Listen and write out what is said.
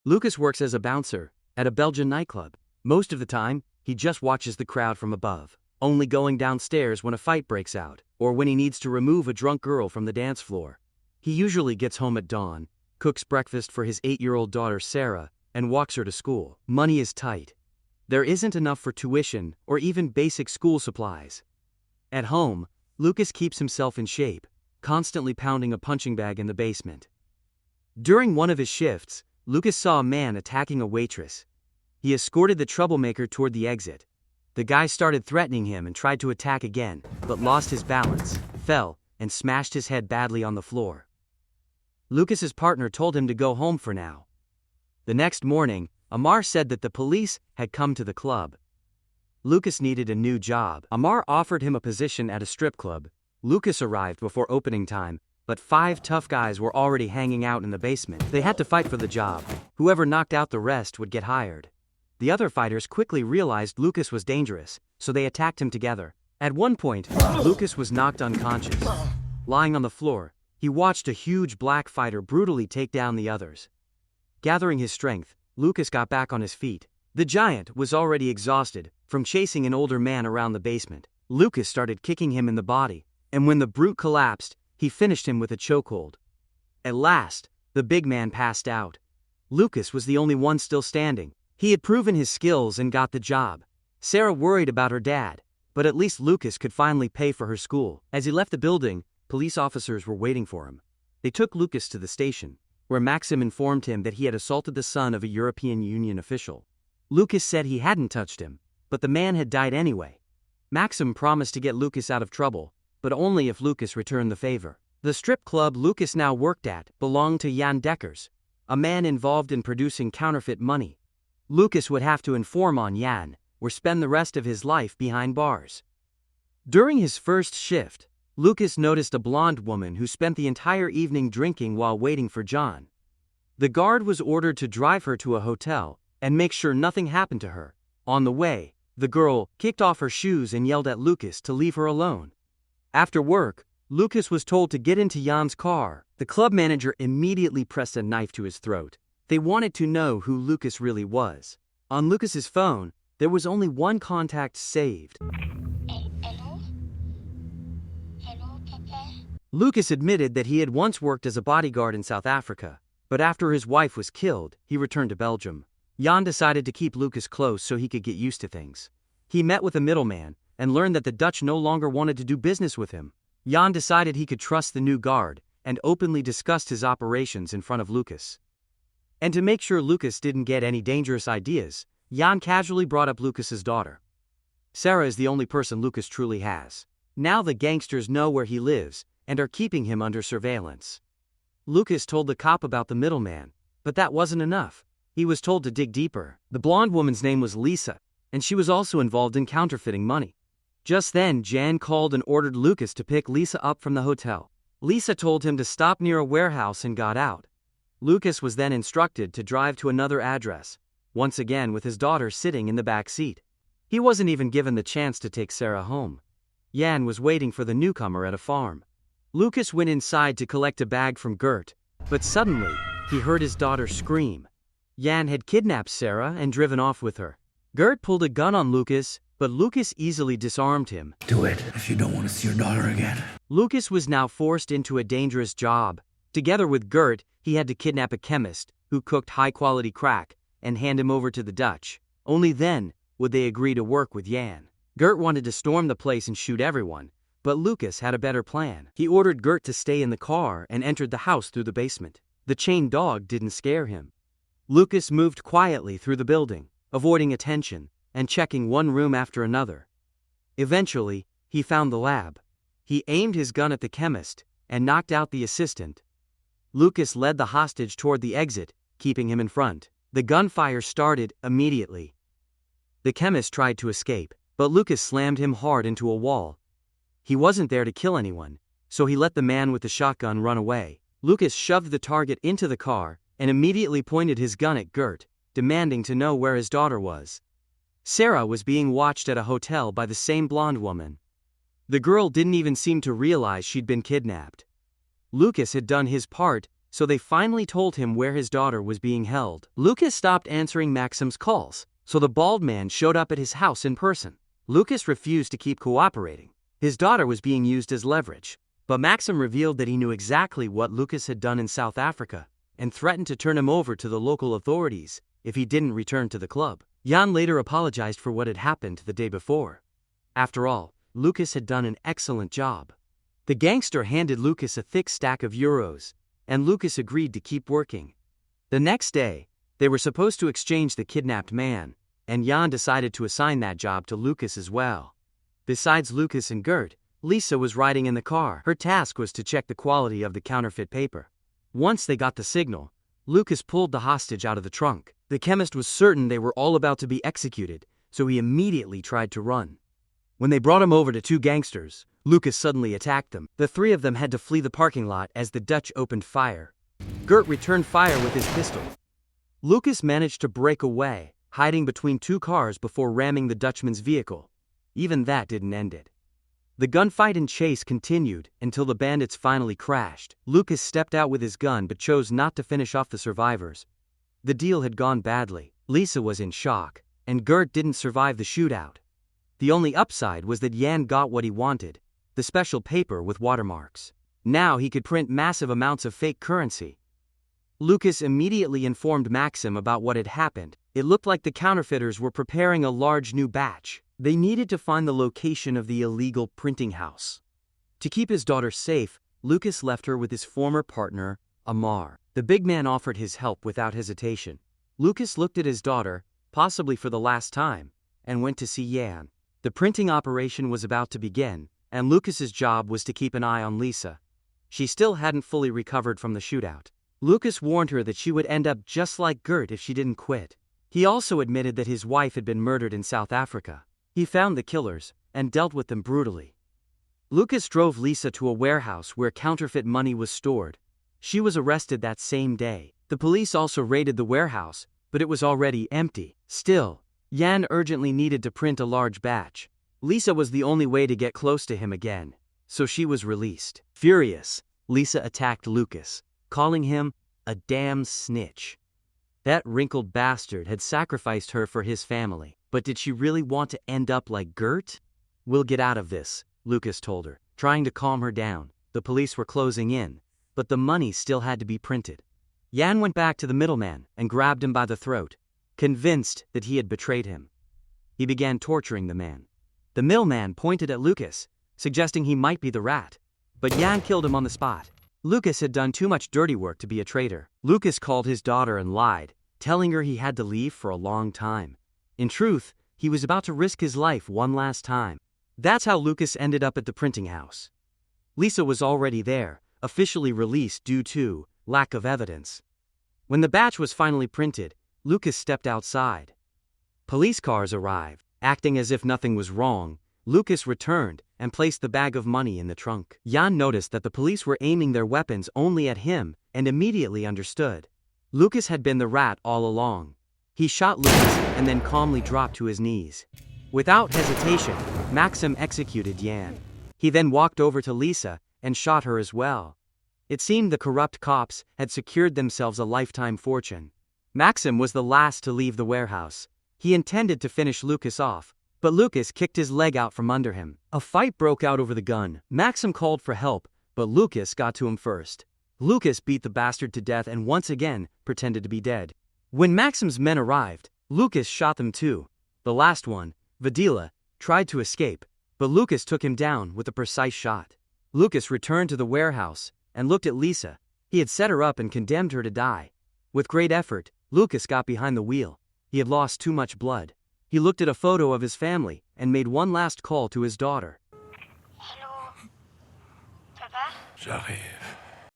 Lucas works as a bouncer at a Belgian nightclub. Most of the time, he just watches the crowd from above, only going downstairs when a fight breaks out, or when he needs to remove a drunk girl from the dance floor. He usually gets home at dawn, cooks breakfast for his 8-year-old daughter Sarah, and walks her to school. Money is tight. There isn't enough for tuition or even basic school supplies. At home, Lucas keeps himself in shape, constantly pounding a punching bag in the basement. During one of his shifts, Lucas saw a man attacking a waitress. He escorted the troublemaker toward the exit. The guy started threatening him and tried to attack again, but lost his balance, fell, and smashed his head badly on the floor. Lucas's partner told him to go home for now. The next morning, Amar said that the police had come to the club. Lucas needed a new job. Amar offered him a position at a strip club. Lucas arrived before opening time, but 5 tough guys were already hanging out in the basement. They had to fight for the job. Whoever knocked out the rest would get hired. The other fighters quickly realized Lucas was dangerous, so they attacked him together. At one point, Lucas was knocked unconscious. Lying on the floor, he watched a huge black fighter brutally take down the others. Gathering his strength, Lucas got back on his feet. The giant was already exhausted from chasing an older man around the basement. Lucas started kicking him in the body, and when the brute collapsed, he finished him with a chokehold. At last, the big man passed out. Lucas was the only one still standing. He had proven his skills and got the job. Sarah worried about her dad, but at least Lucas could finally pay for her school. As he left the building, police officers were waiting for him. They took Lucas to the station, where Maxim informed him that he had assaulted the son of a European Union official. Lucas said he hadn't touched him, but the man had died anyway. Maxim promised to get Lucas out of trouble, but only if Lucas returned the favor. The strip club Lucas now worked at belonged to Jan Dekkers, a man involved in producing counterfeit money. Lucas would have to inform on Jan, or spend the rest of his life behind bars. During his first shift, Lucas noticed a blonde woman who spent the entire evening drinking while waiting for John. The guard was ordered to drive her to a hotel and make sure nothing happened to her. On the way, the girl kicked off her shoes and yelled at Lucas to leave her alone. After work, Lucas was told to get into Jan's car. The club manager immediately pressed a knife to his throat. They wanted to know who Lucas really was. On Lucas's phone, there was only one contact saved. Hello? Hello, Papa? Lucas admitted that he had once worked as a bodyguard in South Africa, but after his wife was killed, he returned to Belgium. Jan decided to keep Lucas close so he could get used to things. He met with a middleman and learned that the Dutch no longer wanted to do business with him. Jan decided he could trust the new guard and openly discussed his operations in front of Lucas. And to make sure Lucas didn't get any dangerous ideas, Jan casually brought up Lucas's daughter. Sarah is the only person Lucas truly has. Now the gangsters know where he lives and are keeping him under surveillance. Lucas told the cop about the middleman, but that wasn't enough. He was told to dig deeper. The blonde woman's name was Lisa, and she was also involved in counterfeiting money. Just then, Jan called and ordered Lucas to pick Lisa up from the hotel. Lisa told him to stop near a warehouse and got out. Lucas was then instructed to drive to another address, once again with his daughter sitting in the back seat. He wasn't even given the chance to take Sarah home. Jan was waiting for the newcomer at a farm. Lucas went inside to collect a bag from Gert, but suddenly, he heard his daughter scream. Jan had kidnapped Sarah and driven off with her. Gert pulled a gun on Lucas, but Lucas easily disarmed him. Do it if you don't want to see your daughter again. Lucas was now forced into a dangerous job. Together with Gert, he had to kidnap a chemist who cooked high-quality crack and hand him over to the Dutch. Only then would they agree to work with Jan. Gert wanted to storm the place and shoot everyone, but Lucas had a better plan. He ordered Gert to stay in the car and entered the house through the basement. The chained dog didn't scare him. Lucas moved quietly through the building, avoiding attention and checking one room after another. Eventually, he found the lab. He aimed his gun at the chemist and knocked out the assistant. Lucas led the hostage toward the exit, keeping him in front. The gunfire started immediately. The chemist tried to escape, but Lucas slammed him hard into a wall. He wasn't there to kill anyone, so he let the man with the shotgun run away. Lucas shoved the target into the car and immediately pointed his gun at Gert, demanding to know where his daughter was. Sarah was being watched at a hotel by the same blonde woman. The girl didn't even seem to realize she'd been kidnapped. Lucas had done his part so they finally told him where his daughter was being held. Lucas stopped answering Maxim's calls, so the bald man showed up at his house in person. Lucas refused to keep cooperating. His daughter was being used as leverage, but Maxim revealed that he knew exactly what Lucas had done in South Africa and threatened to turn him over to the local authorities if he didn't return to the club. Jan later apologized for what had happened the day before. After all, Lucas had done an excellent job. The gangster handed Lucas a thick stack of euros, and Lucas agreed to keep working. The next day, they were supposed to exchange the kidnapped man, and Jan decided to assign that job to Lucas as well. Besides Lucas and Gert, Lisa was riding in the car. Her task was to check the quality of the counterfeit paper. Once they got the signal, Lucas pulled the hostage out of the trunk. The chemist was certain they were all about to be executed, so he immediately tried to run. When they brought him over to two gangsters, Lucas suddenly attacked them. The three of them had to flee the parking lot as the Dutch opened fire. Gert returned fire with his pistol. Lucas managed to break away, hiding between two cars before ramming the Dutchman's vehicle. Even that didn't end it. The gunfight and chase continued until the bandits finally crashed. Lucas stepped out with his gun but chose not to finish off the survivors. The deal had gone badly. Lisa was in shock, and Gert didn't survive the shootout. The only upside was that Jan got what he wanted, the special paper with watermarks. Now he could print massive amounts of fake currency. Lucas immediately informed Maxim about what had happened. It looked like the counterfeiters were preparing a large new batch. They needed to find the location of the illegal printing house. To keep his daughter safe, Lucas left her with his former partner, Amar. The big man offered his help without hesitation. Lucas looked at his daughter, possibly for the last time, and went to see Jan. The printing operation was about to begin, and Lucas's job was to keep an eye on Lisa. She still hadn't fully recovered from the shootout. Lucas warned her that she would end up just like Gert if she didn't quit. He also admitted that his wife had been murdered in South Africa. He found the killers and dealt with them brutally. Lucas drove Lisa to a warehouse where counterfeit money was stored. She was arrested that same day. The police also raided the warehouse, but it was already empty. Still, Jan urgently needed to print a large batch. Lisa was the only way to get close to him again, so she was released. Furious, Lisa attacked Lucas, calling him a damn snitch. That wrinkled bastard had sacrificed her for his family, but did she really want to end up like Gert? "We'll get out of this," Lucas told her, trying to calm her down. The police were closing in, but the money still had to be printed. Jan went back to the middleman and grabbed him by the throat, convinced that he had betrayed him. He began torturing the man. The middleman pointed at Lucas, suggesting he might be the rat, but Jan killed him on the spot. Lucas had done too much dirty work to be a traitor. Lucas called his daughter and lied, telling her he had to leave for a long time. In truth, he was about to risk his life one last time. That's how Lucas ended up at the printing house. Lisa was already there, officially released due to lack of evidence. When the batch was finally printed, Lucas stepped outside. Police cars arrived. Acting as if nothing was wrong, Lucas returned and placed the bag of money in the trunk. Jan noticed that the police were aiming their weapons only at him and immediately understood. Lucas had been the rat all along. He shot Lucas and then calmly dropped to his knees. Without hesitation, Maxim executed Jan. He then walked over to Lisa and shot her as well. It seemed the corrupt cops had secured themselves a lifetime fortune. Maxim was the last to leave the warehouse. He intended to finish Lucas off, but Lucas kicked his leg out from under him. A fight broke out over the gun. Maxim called for help, but Lucas got to him first. Lucas beat the bastard to death and once again pretended to be dead. When Maxim's men arrived, Lucas shot them too. The last one, Vadila, tried to escape, but Lucas took him down with a precise shot. Lucas returned to the warehouse and looked at Lisa. He had set her up and condemned her to die. With great effort, Lucas got behind the wheel. He had lost too much blood. He looked at a photo of his family and made one last call to his daughter. Hello, Papa? J'arrive.